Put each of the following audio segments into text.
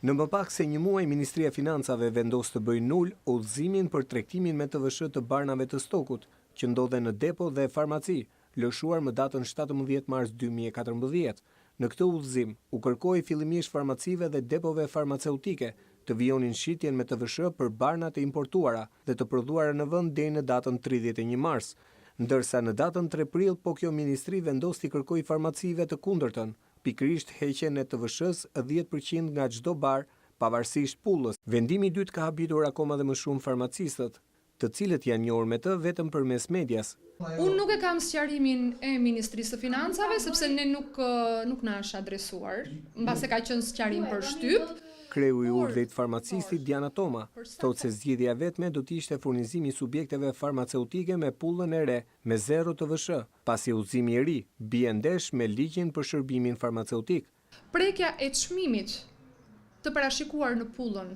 Në më pak se një muaj, Ministria e Financave vendos të bëjë nul udhëzimin për tregtimin me TVSH të barnave të stokut, që ndodhen në depo dhe farmaci, lëshuar më datën 17 mars 2014. Në këtë udhëzim, u kërkoi fillimisht farmacive dhe depove farmaceutike të vijonin shitjen me TVSH për barnat e importuara dhe të prodhuara në vend deri në datën 31 mars, ndërsa në datën 3 prill kjo ministri vendos t'i kërkoi farmacive të kundërtën, pikërisht heqjen e TVSH-s 10% nga çdo bar, pavarësisht pullës. Vendimi i dytë ka habitur akoma dhe më shumë farmacistët, të cilët janë njohur me të vetëm përmes medias. Unë nuk e kam sqarimin e Ministrisë së Financave, sepse ne nuk na është adresuar, mbase ka qenë sqarim për shtyp. Kreu i urdhrit farmacistit Diana Toma thotë se zgjidhja vetme do të ishte furnizimi i subjekteve farmaceutike me pullën e re me 0 TVSH, pasi udhëzimi i ri bie ndesh me ligjin për shërbimin farmaceutik. Prekja e çmimit të parashikuar në pullën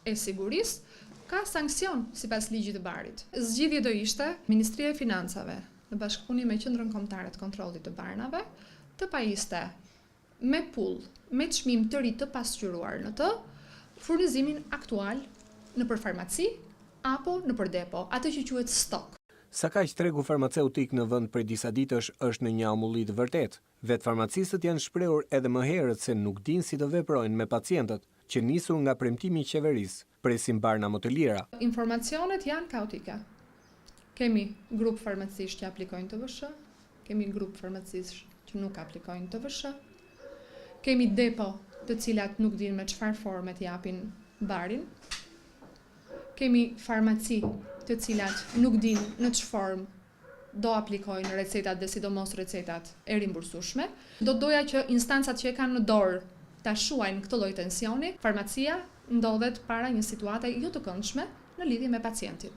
e sigurisë ka sankcion sipas ligjit të barit. Zgjidhja do ishte Ministria e Financave në bashkëpunim me Qendrën Kombëtare të Kontrollit të Barnave të pajiste me pull, me çmim të ri të pasqyruar në të, furnizimin aktual nëpër farmaci apo nëpër depo, atë që quhet stok. Sa kaq tregu farmaceutik në vend prej disa ditësh është në një amulli të vërtet. Vetë farmacistët janë shprehur edhe më herët se nuk dinë si të veprojnë me pacientët, që nisur nga premtimi i qeverisë, presin barna më të lira. Informacionet janë kaotike. Kemi grup farmacistë që aplikojnë TVSH, kemi grup farmacistë që nuk aplikojnë TVSH, kemi depo të cilat nuk dinë me çfarë forme të japin barin, kemi farmaci të cilat nuk dinë në çfarë formë do aplikojnë recetat dhe sidomos recetat e rimbursueshme. Do doja që instancat që e kanë në dorë ta shuajnë këtë lloj tensioni. Farmacia ndodhet para një situate jo të këndshme në lidhje me pacientin.